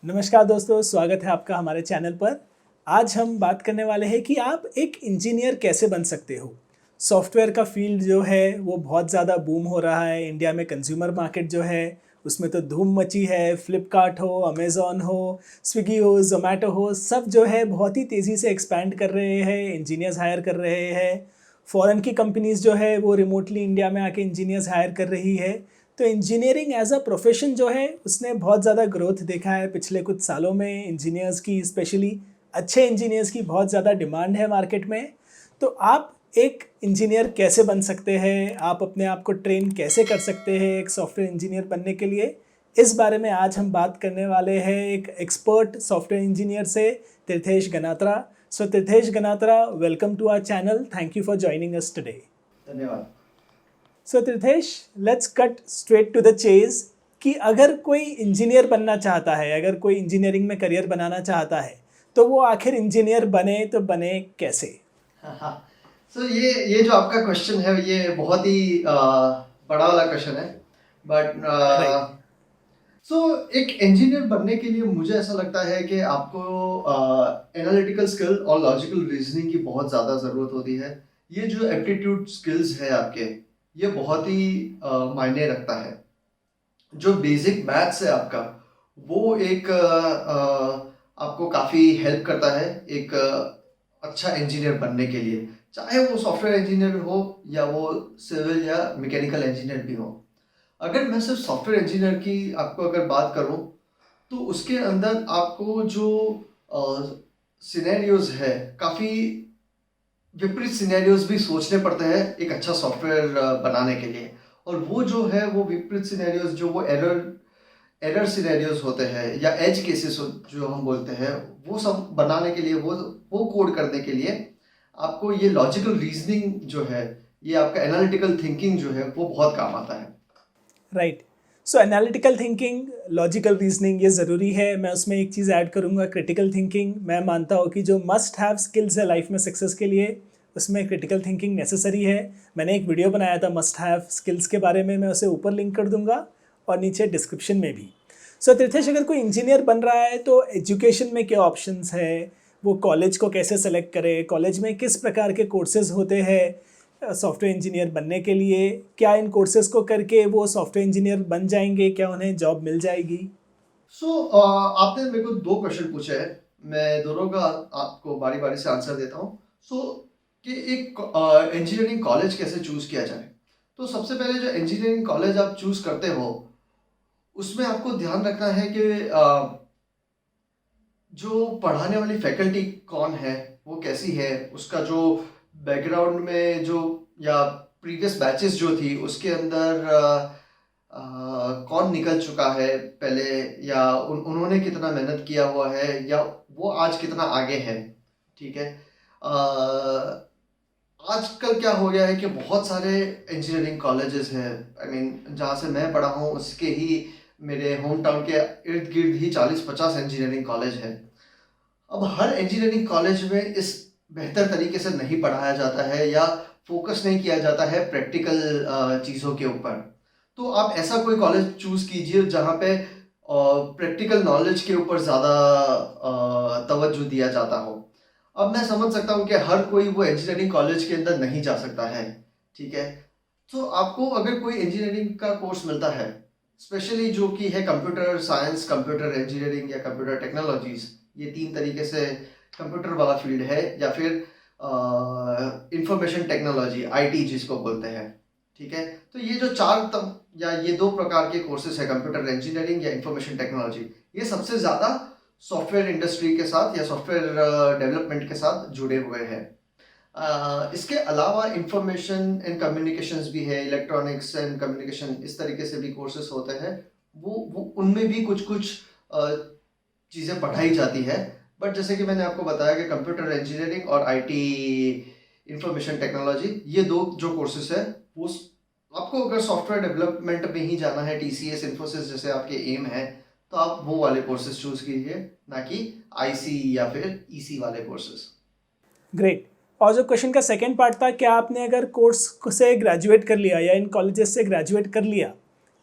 नमस्कार दोस्तों, स्वागत है आपका हमारे चैनल पर। आज हम बात करने वाले हैं कि आप एक इंजीनियर कैसे बन सकते हो। सॉफ्टवेयर का फील्ड जो है वो बहुत ज़्यादा बूम हो रहा है इंडिया में। कंज्यूमर मार्केट जो है उसमें तो धूम मची है। फ्लिपकार्ट हो, अमेज़ॉन हो, स्विगी हो, जोमेटो हो, सब जो है बहुत ही तेज़ी से एक्सपैंड कर रहे हैं, इंजीनियर्स हायर कर रहे हैं। फ़ॉरेन की कंपनीज़ जो है वो रिमोटली इंडिया में आके इंजीनियर्स हायर कर रही है। तो इंजीनियरिंग एज अ प्रोफेशन जो है उसने बहुत ज़्यादा ग्रोथ देखा है पिछले कुछ सालों में। इंजीनियर्स की, स्पेशली अच्छे इंजीनियर्स की बहुत ज़्यादा डिमांड है मार्केट में। तो आप एक इंजीनियर कैसे बन सकते हैं, आप अपने आप को ट्रेन कैसे कर सकते हैं एक सॉफ्टवेयर इंजीनियर बनने के लिए, इस बारे में आज हम बात करने वाले हैं एक एक्सपर्ट सॉफ्टवेयर इंजीनियर से, Tirthesh Ganatra. So Tirthesh Ganatra, welcome to our channel. Thank you for joining us today. धन्यवाद। So Tirthesh, let's cut straight to the chase कि अगर कोई इंजीनियर बनना चाहता है, अगर कोई इंजीनियरिंग में करियर बनाना चाहता है, तो वो आखिर इंजीनियर बने तो बने कैसे? सो ये जो आपका क्वेश्चन है ये बहुत ही बड़ा वाला क्वेश्चन है। But right. सो एक इंजीनियर बनने के लिए मुझे ऐसा लगता है कि आपको एनालिटिकल स्किल और लॉजिकल रीजनिंग की बहुत ज़्यादा ज़रूरत होती है। ये जो एप्टीट्यूड स्किल्स है आपके, ये बहुत ही मायने रखता है। जो बेसिक मैथ्स है आपका, वो एक आपको काफ़ी हेल्प करता है एक अच्छा इंजीनियर बनने के लिए। चाहे वो सॉफ्टवेयर इंजीनियर हो या वो सिविल या मैकेनिकल इंजीनियर भी हो। अगर मैं सिर्फ सॉफ्टवेयर इंजीनियर की आपको अगर बात करूं, तो उसके अंदर आपको जो सिनेरियोज है, काफ़ी विपरीत सिनेरियोज भी सोचने पड़ते हैं एक अच्छा सॉफ्टवेयर बनाने के लिए। और वो जो है वो विपरीत सिनेरियोज, जो वो एरर सिनेरियोज होते हैं या एज केसेस जो हम बोलते हैं, वो सब बनाने के लिए, वो कोड करने के लिए आपको ये लॉजिकल रीजनिंग जो है, ये आपका एनालिटिकल थिंकिंग जो है, वो बहुत काम आता है। राइट। सो एनालिटिकल थिंकिंग, लॉजिकल रीजनिंग, ये ज़रूरी है। मैं उसमें एक चीज़ ऐड करूँगा, क्रिटिकल थिंकिंग। मैं मानता हूँ कि जो मस्ट हैव स्किल्स है लाइफ में सक्सेस के लिए, उसमें क्रिटिकल थिंकिंग नेसेसरी है। मैंने एक वीडियो बनाया था मस्ट हैव स्किल्स के बारे में, मैं उसे ऊपर लिंक कर दूंगा और नीचे डिस्क्रिप्शन में भी। सो तीर्थेश, अगर कोई इंजीनियर बन रहा है तो एजुकेशन में क्या ऑप्शंस है, वो कॉलेज को कैसे सेलेक्ट करे, कॉलेज में किस प्रकार के कोर्सेज होते हैं सॉफ्टवेयर इंजीनियर बनने के लिए, क्या इन कोर्सेज को करके वो सॉफ्टवेयर इंजीनियर बन जाएंगे, क्या उन्हें जॉब मिल जाएगी? आपने मेरे को दो क्वेश्चन पूछे हैं, मैं दोनों का आपको बारी बारी से आंसर देता हूँ। कि एक इंजीनियरिंग कॉलेज कैसे चूज किया जाए। तो सबसे पहले जो इंजीनियरिंग कॉलेज आप चूज करते हो, उसमें आपको ध्यान रखना है कि जो पढ़ाने वाली फैकल्टी कौन है, वो कैसी है, उसका जो बैकग्राउंड में जो या प्रीवियस बैचेस जो थी उसके अंदर कौन निकल चुका है पहले, या उन्होंने कितना मेहनत किया हुआ है, या वो आज कितना आगे है। ठीक है। आजकल क्या हो गया है कि बहुत सारे इंजीनियरिंग कॉलेजेस हैं। आई मीन जहाँ से मैं पढ़ा हूँ उसके ही, मेरे होम टाउन के इर्द गिर्द ही 40-50 इंजीनियरिंग कॉलेज है। अब हर इंजीनियरिंग कॉलेज में इस बेहतर तरीके से नहीं पढ़ाया जाता है या फोकस नहीं किया जाता है प्रैक्टिकल चीज़ों के ऊपर। तो आप ऐसा कोई कॉलेज चूज़ कीजिए जहाँ पे प्रैक्टिकल नॉलेज के ऊपर ज़्यादा तवज्जो दिया जाता हो। अब मैं समझ सकता हूँ कि हर कोई वो इंजीनियरिंग कॉलेज के अंदर नहीं जा सकता है। ठीक है। तो आपको अगर कोई इंजीनियरिंग का कोर्स मिलता है, स्पेशली जो कि है कंप्यूटर साइंस, कंप्यूटर इंजीनियरिंग या कंप्यूटर टेक्नोलॉजीज, ये तीन तरीके से कंप्यूटर वाला फील्ड है, या फिर इंफॉर्मेशन टेक्नोलॉजी, आईटी जिसको बोलते हैं। ठीक है। तो ये जो या ये दो प्रकार के कोर्सेज है, कंप्यूटर इंजीनियरिंग या इंफॉर्मेशन टेक्नोलॉजी, ये सबसे ज़्यादा सॉफ्टवेयर इंडस्ट्री के साथ या सॉफ्टवेयर डेवलपमेंट के साथ जुड़े हुए हैं। इसके अलावा इंफॉर्मेशन एंड कम्युनिकेशंस भी है, इलेक्ट्रॉनिक्स एंड कम्युनिकेशन, इस तरीके से भी कोर्सेज होते हैं। वो उनमें भी कुछ कुछ चीज़ें पढ़ाई जाती है। बट जैसे कि मैंने आपको बताया कि कंप्यूटर इंजीनियरिंग और आईटी इंफॉर्मेशन टेक्नोलॉजी, ये दो जो कोर्सेज है, वो आपको अगर सॉफ्टवेयर डेवलपमेंट में ही जाना है, टीसीएस, इन्फोसिस जैसे आपके एम है, तो आप वो वाले कोर्सेज चूज कीजिए, ना कि आईसी या फिर ईसी वाले कोर्सेज। ग्रेट। और जो क्वेश्चन का सेकंड पार्ट था, क्या आपने अगर कोर्स से ग्रेजुएट कर लिया या इन कॉलेजेस से ग्रेजुएट कर लिया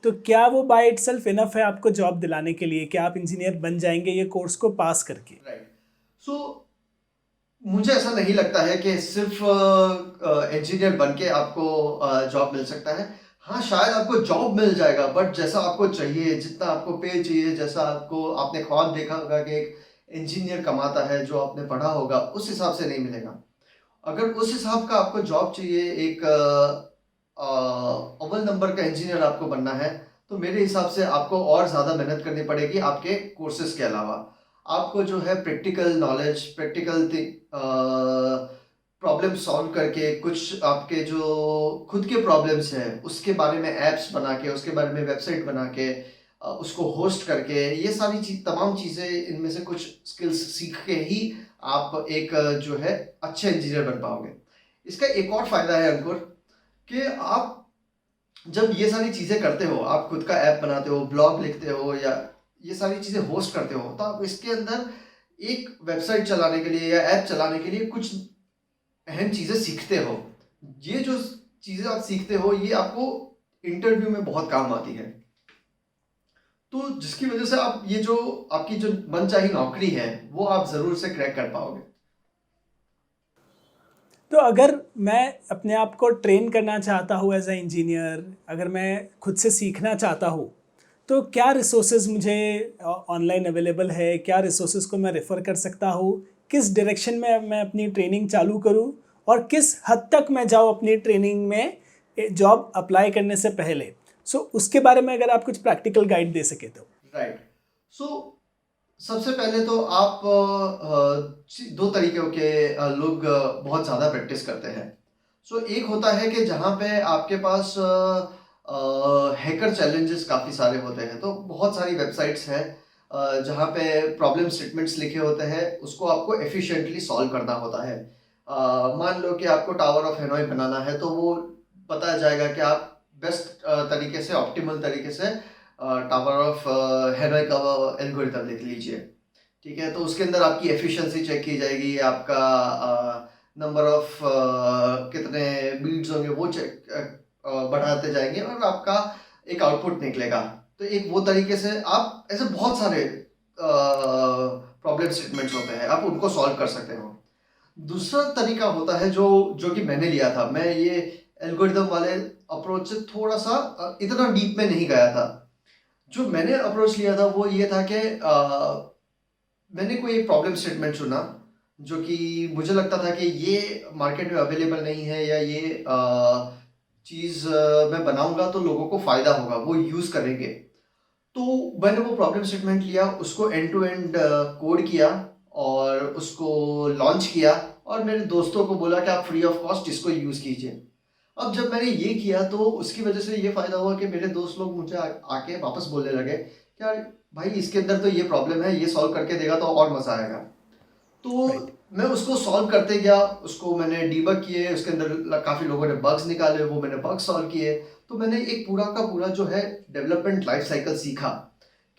तो क्या वो बाय इटसेल्फ इनफ है आपको जॉब दिलाने के लिए कि आप इंजीनियर बन जाएंगे ये कोर्स को पास करके? राइट। सो मुझे ऐसा नहीं लगता है कि सिर्फ इंजीनियर बन के आपको जॉब मिल सकता है। हाँ, शायद आपको जॉब मिल जाएगा, बट जैसा आपको चाहिए, जितना आपको पे चाहिए, जैसा आपको आपने ख्वाब देखा होगा कि एक इंजीनियर कमाता है, जो आपने पढ़ा होगा, उस हिसाब से नहीं मिलेगा। अगर उस हिसाब का आपको जॉब चाहिए, एक अव्वल नंबर का इंजीनियर आपको बनना है, तो मेरे हिसाब से आपको और ज़्यादा मेहनत करनी पड़ेगी आपके कोर्सेज के अलावा। आपको जो है practical knowledge, practical problem solve करके, कुछ आपके जो खुद के प्रॉब्लम्स हैं उसके बारे में ऐप्स बना के, उसके बारे में वेबसाइट बना के, उसको होस्ट करके, ये सारी तमाम चीज़ें, इनमें से कुछ स्किल्स सीख के ही आप एक जो है अच्छे इंजीनियर बन पाओगे। इसका एक और फायदा है अंकुर, कि आप जब ये सारी चीज़ें करते हो, आप खुद का ऐप बनाते हो, ब्लॉग लिखते हो, या ये सारी चीज़ें होस्ट करते हो, तो आप इसके अंदर एक वेबसाइट चलाने के लिए या ऐप चलाने के लिए कुछ अहम चीज़ें सीखते हो। ये जो चीज़ें आप सीखते हो, ये आपको इंटरव्यू में बहुत काम आती है। तो जिसकी वजह से आप ये जो आपकी जो मनचाही नौकरी है, वो आप ज़रूर से क्रैक कर पाओगे। तो अगर मैं अपने आप को ट्रेन करना चाहता हूँ एज ए इंजीनियर, अगर मैं खुद से सीखना चाहता हूँ, तो क्या रिसोर्सेज मुझे ऑनलाइन अवेलेबल है? क्या रिसोर्सेज को मैं रेफ़र कर सकता हूँ? किस डायरेक्शन में मैं अपनी ट्रेनिंग चालू करूँ और किस हद तक मैं जाऊँ अपनी ट्रेनिंग में जॉब अप्लाई करने से पहले? सो उसके बारे में अगर आप कुछ प्रैक्टिकल गाइड दे सके तो। राइट। सो सबसे पहले तो आप दो तरीके के लोग बहुत ज़्यादा प्रैक्टिस करते हैं। सो एक होता है कि जहाँ पे आपके पास हैकर चैलेंजेस काफ़ी सारे होते हैं, तो बहुत सारी वेबसाइट्स हैं जहाँ पे प्रॉब्लम स्टेटमेंट्स लिखे होते हैं, उसको आपको एफिशिएंटली सॉल्व करना होता है। मान लो कि आपको टावर ऑफ हैनोई बनाना है, तो वो बताया जाएगा कि आप बेस्ट तरीके से, ऑप्टिमल तरीके से टावर ऑफ हैनोई का एल्गोरिथम लिख लीजिए। ठीक है, तो उसके अंदर आपकी एफिशिएंसी चेक की जाएगी, आपका नंबर ऑफ कितने बीट्स होंगे वो चेक बढ़ाते जाएंगे, और आपका एक आउटपुट निकलेगा। तो एक वो तरीके से आप ऐसे बहुत सारे प्रॉब्लम स्टेटमेंट्स होते हैं, आप उनको सॉल्व कर सकते हो। दूसरा तरीका होता है जो जो कि मैंने लिया था। मैं ये एल्गोरिदम वाले अप्रोच से थोड़ा सा इतना डीप में नहीं गया था। जो मैंने अप्रोच लिया था वो ये था कि मैंने कोई एक प्रॉब्लम स्टेटमेंट चुना, जो कि मुझे लगता था कि ये मार्केट में अवेलेबल नहीं है, या ये चीज़ मैं बनाऊंगा तो लोगों को फ़ायदा होगा, वो यूज़ करेंगे। तो मैंने वो प्रॉब्लम स्टेटमेंट लिया, उसको एंड टू एंड कोड किया और उसको लॉन्च किया, और मेरे दोस्तों को बोला कि आप फ्री ऑफ कॉस्ट इसको यूज़ कीजिए। अब जब मैंने ये किया तो उसकी वजह से ये फ़ायदा हुआ कि मेरे दोस्त लोग मुझे आके वापस बोलने लगे कि यार भाई, इसके अंदर तो ये प्रॉब्लम है, ये सॉल्व करके देगा तो और मज़ा आएगा। तो राइट। मैं उसको सॉल्व करते गया, उसको मैंने डीबग किए, उसके अंदर काफ़ी लोगों ने बग्स निकाले, वो मैंने बग्स सॉल्व किए। तो मैंने एक पूरा का पूरा जो है डेवलपमेंट लाइफ साइकिल सीखा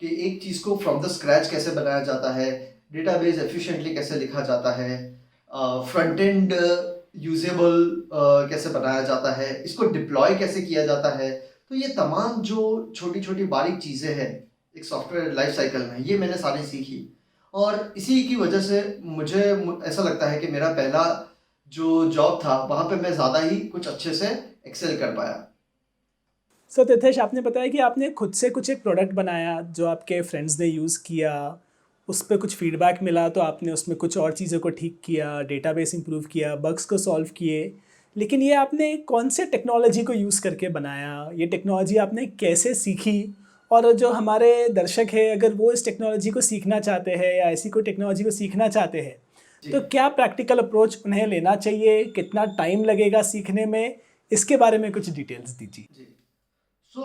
कि एक चीज़ को फ्रॉम द स्क्रैच कैसे बनाया जाता है, डेटाबेस एफिशिएंटली कैसे लिखा जाता है, फ्रंट एंड यूजेबल कैसे बनाया जाता है, इसको डिप्लॉय कैसे किया जाता है। तो ये तमाम जो छोटी छोटी बारीक चीज़ें हैं एक सॉफ्टवेयर लाइफ साइकिल में, ये मैंने सारी सीखी, और इसी की वजह से मुझे ऐसा लगता है कि मेरा पहला जो जॉब था वहाँ पे मैं ज़्यादा ही कुछ अच्छे से एक्सेल कर पाया। सो तिथेश, आपने बताया कि आपने खुद से कुछ एक प्रोडक्ट बनाया जो आपके फ्रेंड्स ने यूज़ किया, उस पर कुछ फीडबैक मिला तो आपने उसमें कुछ और चीज़ों को ठीक किया, डेटाबेस इंप्रूव किया, बग्स को सॉल्व किए। लेकिन ये आपने कौन से टेक्नोलॉजी को यूज़ करके बनाया? ये टेक्नोलॉजी आपने कैसे सीखी? और जो हमारे दर्शक हैं, अगर वो इस टेक्नोलॉजी को सीखना चाहते हैं या ऐसी कोई टेक्नोलॉजी को सीखना चाहते हैं, जी। तो क्या प्रैक्टिकल अप्रोच उन्हें लेना चाहिए? कितना टाइम लगेगा सीखने में? इसके बारे में कुछ डिटेल्स दीजिए। जी। सो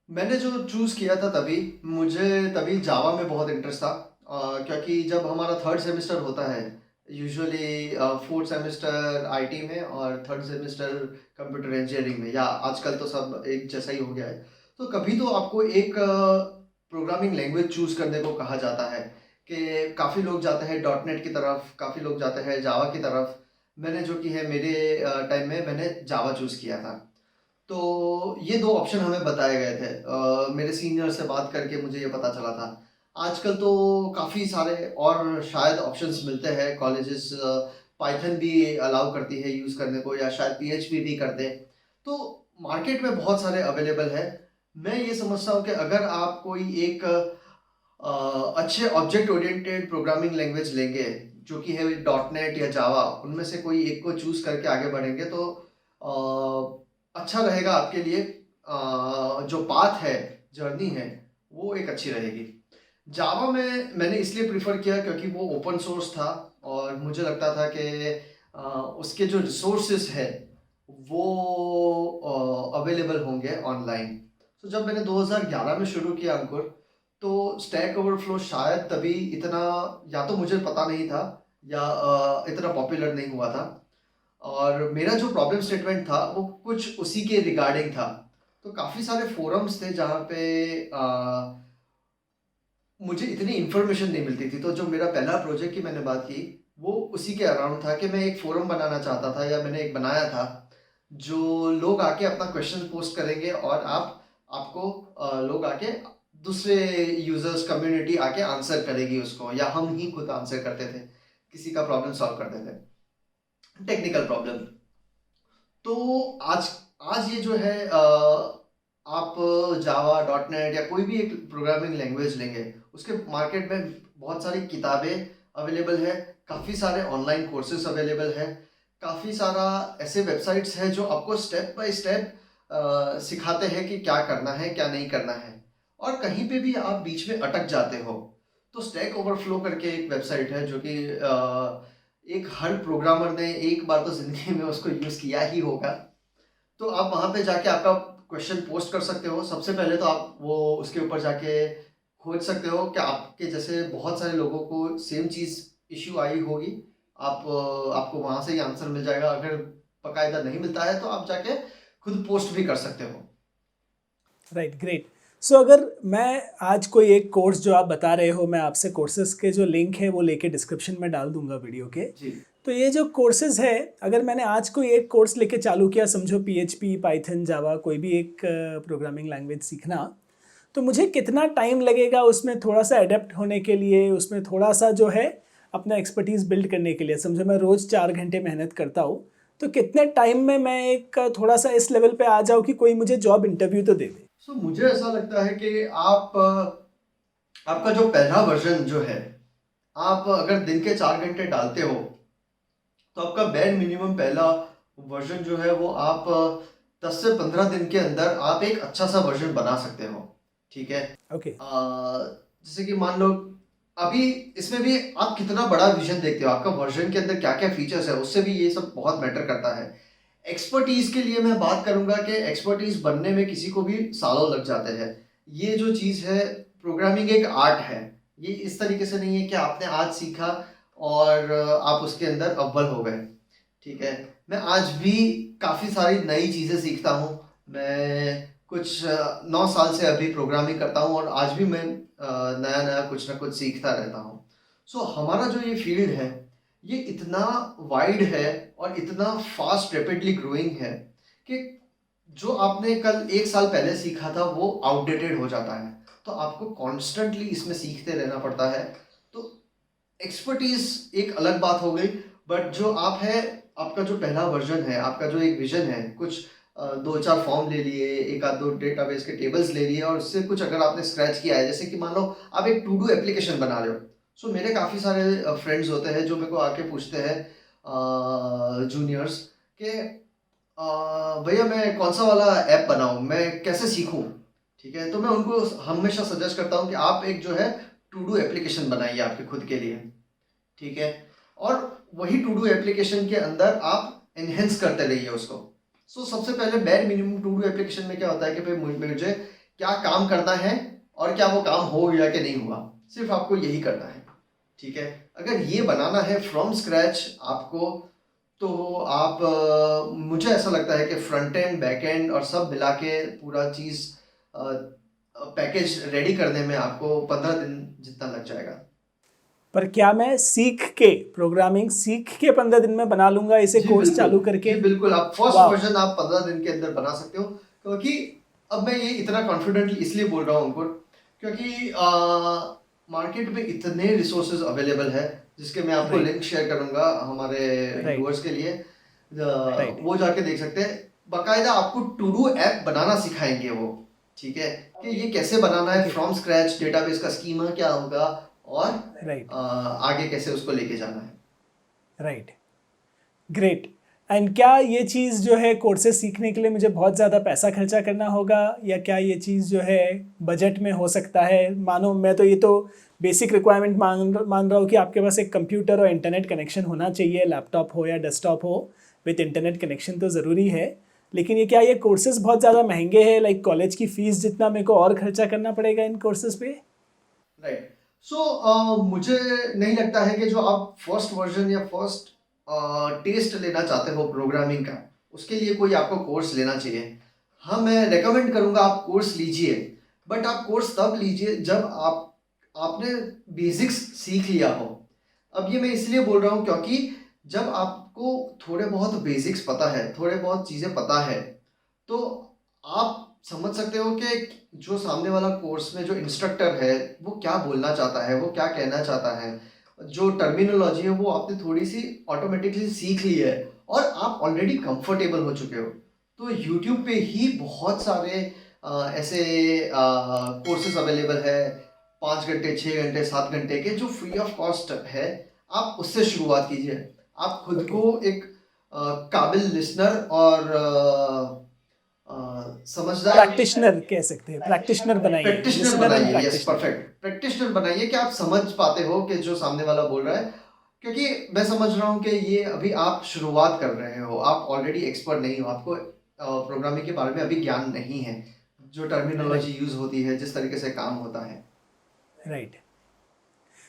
मैंने जो चूज़ किया था, तभी जावा में बहुत इंटरेस्ट था, क्योंकि जब हमारा थर्ड सेमेस्टर होता है, यूजुअली फोर्थ सेमेस्टर आईटी में और थर्ड सेमेस्टर कंप्यूटर इंजीनियरिंग में, या आजकल तो सब एक जैसा ही हो गया है, तो कभी तो आपको एक प्रोग्रामिंग लैंग्वेज चूज़ करने को कहा जाता है, कि काफ़ी लोग जाते हैं डॉट नेट की तरफ, काफ़ी लोग जाते हैं जावा की तरफ। मैंने जो कि है, मेरे टाइम में मैंने जावा चूज़ किया था। तो ये दो ऑप्शन हमें बताए गए थे, मेरे सीनियर से बात करके मुझे ये पता चला था। आजकल तो काफ़ी सारे और शायद ऑप्शंस मिलते हैं, कॉलेजेस पाइथन भी अलाउ करती है यूज़ करने को, या शायद पीएचपी भी कर दे। तो मार्केट में बहुत सारे अवेलेबल है। मैं ये समझता हूँ कि अगर आप कोई एक अच्छे ऑब्जेक्ट ओरिएंटेड प्रोग्रामिंग लैंग्वेज लेंगे, जो कि है डॉट नेट या जावा, उनमें से कोई एक को चूज़ करके आगे बढ़ेंगे तो अच्छा रहेगा आपके लिए। जो पाथ है, जर्नी है, वो एक अच्छी रहेगी। जावा में मैंने इसलिए प्रेफर किया क्योंकि वो ओपन सोर्स था, और मुझे लगता था कि उसके जो रिसोर्सेस है वो अवेलेबल होंगे ऑनलाइन। तो जब मैंने 2011 में शुरू किया अंकुर, तो स्टैक ओवरफ्लो शायद तभी इतना, या तो मुझे पता नहीं था, या इतना पॉपुलर नहीं हुआ था। और मेरा जो प्रॉब्लम स्टेटमेंट था वो कुछ उसी के रिगार्डिंग था। तो काफ़ी सारे फोरम्स थे जहाँ पे मुझे इतनी इन्फॉर्मेशन नहीं मिलती थी। तो जो मेरा पहला प्रोजेक्ट की मैंने बात की, वो उसी के अराउंड था कि मैं एक फोरम बनाना चाहता था, या मैंने एक बनाया था, जो लोग आके अपना क्वेश्चन पोस्ट करेंगे और आपको लोग आके, दूसरे यूजर्स कम्युनिटी आके आंसर करेगी उसको, या हम ही खुद आंसर करते थे, किसी का प्रॉब्लम सॉल्व करते थे, टेक्निकल प्रॉब्लम। तो आज आज ये जो है आप जावा, डॉट नेट या कोई भी एक प्रोग्रामिंग लैंग्वेज लेंगे, उसके मार्केट में बहुत सारी किताबें अवेलेबल है, काफ़ी सारे ऑनलाइन कोर्सेज अवेलेबल है, काफ़ी सारा ऐसे वेबसाइट्स हैं जो आपको स्टेप बाय स्टेप सिखाते हैं कि क्या करना है, क्या नहीं करना है। और कहीं पे भी आप बीच में अटक जाते हो, तो स्टैक ओवरफ्लो करके एक वेबसाइट है, जो कि एक हर प्रोग्रामर ने एक बार तो ज़िंदगी में उसको यूज़ किया ही होगा। तो आप वहाँ पे जाके आपका क्वेश्चन पोस्ट कर सकते हो। सबसे पहले तो आप वो उसके ऊपर जाके खोज सकते हो कि आपके जैसे बहुत सारे लोगों को सेम चीज़ इश्यू आई होगी। आपको वहाँ से ही आंसर मिल जाएगा। अगर बाकायदा नहीं मिलता है तो आप जाके खुद पोस्ट भी कर सकते हो। Right, great. सो अगर मैं आज कोई एक कोर्स जो आप बता रहे हो, मैं आपसे कोर्सेज के जो लिंक है वो लेके डिस्क्रिप्शन में डाल दूंगा वीडियो के। जी। तो ये जो कोर्सेज है, अगर मैंने आज कोई एक कोर्स लेके चालू किया, समझो पीएचपी, पाइथन, जावा, कोई भी एक प्रोग्रामिंग लैंग्वेज सीखना, तो मुझे कितना टाइम लगेगा उसमें थोड़ा सा अडेप्ट होने के लिए, उसमें थोड़ा सा जो है अपना एक्सपर्टीज़ बिल्ड करने के लिए? समझो मैं रोज़ 4 घंटे मेहनत करता हूँ, तो कितने टाइम में मैं एक थोड़ा सा इस लेवल पे आ जाऊँ कि कोई मुझे जॉब इंटरव्यू तो दे दे? मुझे ऐसा लगता है कि आपका जो पहला वर्जन जो है, आप अगर दिन के 4 घंटे डालते हो, तो आपका बैड मिनिमम पहला वर्जन जो है वो आप 10 से 15 दिन के अंदर आप एक अच्छा सा वर्जन बना सकते हो। ठीक है। ओके। जैसे कि मान लो, अभी इसमें भी आप कितना बड़ा विजन देखते हो, आपका वर्जन के अंदर क्या क्या फीचर्स है, उससे भी ये सब बहुत मैटर करता है। एक्सपर्टीज के लिए मैं बात करूंगा कि एक्सपर्टीज बनने में किसी को भी सालों लग जाते हैं। ये जो चीज़ है, प्रोग्रामिंग एक आर्ट है। ये इस तरीके से नहीं है कि आपने आज सीखा और आप उसके अंदर अव्वल हो गए। ठीक है। मैं आज भी काफ़ी सारी नई चीज़ें सीखता हूँ। मैं कुछ 9 साल से अभी प्रोग्रामिंग करता हूँ, और आज भी मैं नया नया कुछ ना कुछ सीखता रहता हूँ। सो हमारा जो ये फील्ड है, ये इतना वाइड है और इतना फास्ट रैपिडली ग्रोइंग है कि जो आपने कल 1 साल पहले सीखा था वो आउटडेटेड हो जाता है। तो आपको कॉन्स्टेंटली इसमें सीखते रहना पड़ता है। तो एक्सपर्टीज एक अलग बात हो गई, बट जो आप है, आपका जो पहला वर्जन है, आपका जो एक विजन है, कुछ 2-4 फॉर्म ले लिए, एक आध दो डेटाबेस के टेबल्स ले लिए, और उससे कुछ अगर आपने स्क्रैच किया है, जैसे कि मान लो आप एक टू डू एप्लीकेशन बना रहे हो। सो मेरे काफ़ी सारे फ्रेंड्स होते हैं जो मेरे को आके पूछते हैं, जूनियर्स, कि भैया मैं कौन सा वाला ऐप बनाऊँ, मैं कैसे सीखूँ। ठीक है। तो मैं उनको हमेशा सजेस्ट करता हूँ कि आप एक जो है टू डू एप्लीकेशन बनाइए आपके खुद के लिए। ठीक है। और वही टू डू एप्लीकेशन के अंदर आप एनहेंस करते रहिए उसको। सबसे पहले bad minimum to do application में क्या होता है कि भाई मुझे क्या काम करना है, और क्या वो काम हो गया कि नहीं हुआ, सिर्फ आपको यही करना है। ठीक है। अगर ये बनाना है फ्रॉम स्क्रैच आपको, तो आप मुझे ऐसा लगता है कि फ्रंट एंड, बैक एंड और सब मिला के पूरा चीज़ पैकेज रेडी करने में आपको 15 दिन जितना लग जाएगा। पर क्या मैं सीख के प्रोग्रामिंग सीख के 15 दिन में बना लूंगा इसे जी कोर्स बिल्कुल, चालू करके? जी बिल्कुल, आप फर्स्ट वाह। वर्जन आप 15 दिन के अंदर बना सकते हो, क्योंकि अब मैं ये इतना कॉन्फिडेंटली इसलिए बोल रहा हूँ उनको, क्योंकि मार्केट में इतने रिसोर्सेज अवेलेबल है, जिसके मैं आपको राइट लिंक शेयर करूंगा हमारे राइट व्यूअर्स के लिए। राइट वो जाके देख सकते हैं। बाकायदा आपको टू डू ऐप बनाना सिखाएंगे वो, ठीक है, कि ये कैसे बनाना है ओके फ्रॉम स्क्रैच, डेटाबेस का स्कीमा क्या होगा, और राइट आगे कैसे उसको लेके जाना है। Right great. एंड क्या ये चीज़ जो है कोर्सेज सीखने के लिए मुझे बहुत ज़्यादा पैसा खर्चा करना होगा, या क्या ये चीज़ जो है बजट में हो सकता है? मानो मैं तो ये तो बेसिक रिक्वायरमेंट मान रहा हूँ कि आपके पास एक कंप्यूटर और इंटरनेट कनेक्शन होना चाहिए, लैपटॉप हो या डेस्कटॉप हो, विथ इंटरनेट कनेक्शन तो ज़रूरी है। लेकिन ये क्या ये कोर्सेज बहुत ज़्यादा महंगे हैं, लाइक कॉलेज की फ़ीस जितना मेरे को और खर्चा करना पड़ेगा इन कोर्सेज पे? राइट। सो मुझे नहीं लगता है कि जो आप फर्स्ट वर्जन या फर्स्ट टेस्ट लेना चाहते हो प्रोग्रामिंग का, उसके लिए कोई आपको कोर्स लेना चाहिए। हाँ, मैं रेकमेंड करूँगा आप कोर्स लीजिए, बट आप कोर्स तब लीजिए जब आपने बेसिक्स सीख लिया हो। अब ये मैं इसलिए बोल रहा हूँ क्योंकि जब आपको थोड़े बहुत बेसिक्स पता है, थोड़े बहुत चीज़ें पता है, तो आप समझ सकते हो कि जो सामने वाला कोर्स में जो इंस्ट्रक्टर है वो क्या बोलना चाहता है, वो क्या कहना चाहता है, जो टर्मिनोलॉजी है वो आपने थोड़ी सी ऑटोमेटिकली सीख ली है, और आप ऑलरेडी कंफर्टेबल हो चुके हो। तो यूट्यूब पे ही बहुत सारे ऐसे कोर्सेज अवेलेबल है, 5 घंटे, 6 घंटे, 7 घंटे के, जो फ्री ऑफ कॉस्ट है। आप उससे शुरुआत कीजिए। आप खुद ओके को एक काबिल लिसनर और समझदार प्रैक्टिशनर कह सकते हैं, प्रैक्टिशनर बनाइए, प्रैक्टिशनर लिसनर एंड बनाइए। Yes, practitioner. परफेक्ट, प्रैक्टिशनर बनाइए कि आप समझ पाते हो कि जो सामने वाला बोल रहा है। क्योंकि मैं समझ रहा हूँ कि ये अभी आप शुरुआत कर रहे हो, आप ऑलरेडी एक्सपर्ट नहीं हो, आपको प्रोग्रामिंग के बारे में अभी ज्ञान नहीं है, जो टर्मिनोलॉजी राइट यूज होती है, जिस तरीके से काम होता है। Right.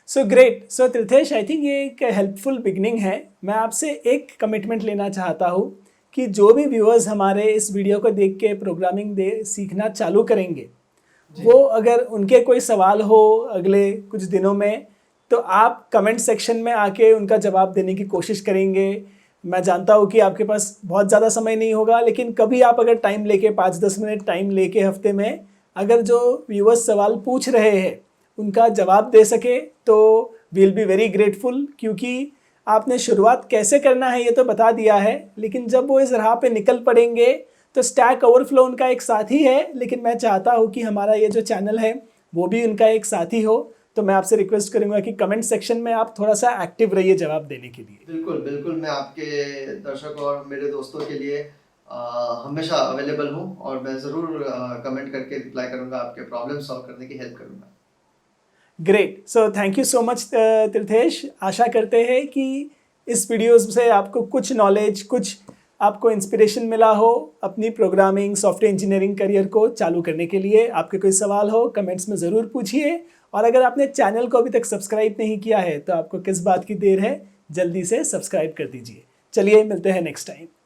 So great. So Tirthesh, I think ये एक हेल्पफुल बिगनिंग है। मैं आपसे एक कमिटमेंट लेना चाहता हूँ कि जो भी व्यूअर्स हमारे इस वीडियो को देख के प्रोग्रामिंग सीखना चालू करेंगे, जी वो अगर उनके कोई सवाल हो अगले कुछ दिनों में, तो आप कमेंट सेक्शन में आके उनका जवाब देने की कोशिश करेंगे। मैं जानता हूँ कि आपके पास बहुत ज़्यादा समय नहीं होगा, लेकिन कभी आप अगर टाइम लेके 5-10 मिनट टाइम लेके हफ्ते में अगर जो व्यूअर्स सवाल पूछ रहे हैं उनका जवाब दे सके, तो वील बी वेरी ग्रेटफुल। क्योंकि आपने शुरुआत कैसे करना है ये तो बता दिया है, लेकिन जब वो इस राह पे निकल पड़ेंगे तो स्टैक ओवरफ्लो उनका एक साथी है, लेकिन मैं चाहता हूँ कि हमारा ये जो चैनल है वो भी उनका एक साथी हो। तो मैं आपसे रिक्वेस्ट करूँगा कि कमेंट सेक्शन में आप थोड़ा सा एक्टिव रहिए जवाब देने के लिए। बिल्कुल बिल्कुल, मैं आपके दर्शक और मेरे दोस्तों के लिए हमेशा अवेलेबल हूँ, और मैं ज़रूर कमेंट करके रिप्लाई करूँगा, आपके प्रॉब्लम सॉल्व करने की हेल्प करूँगा। Great. So thank you so much Tirthesh. आशा करते हैं कि इस वीडियो से आपको कुछ नॉलेज, कुछ आपको इंस्पिरेशन मिला हो अपनी प्रोग्रामिंग सॉफ्टवेयर इंजीनियरिंग करियर को चालू करने के लिए। आपके कोई सवाल हो कमेंट्स में ज़रूर पूछिए, और अगर आपने चैनल को अभी तक सब्सक्राइब नहीं किया है तो आपको किस बात की देर है, जल्दी से सब्सक्राइब कर दीजिए। चलिए मिलते हैं नेक्स्ट टाइम।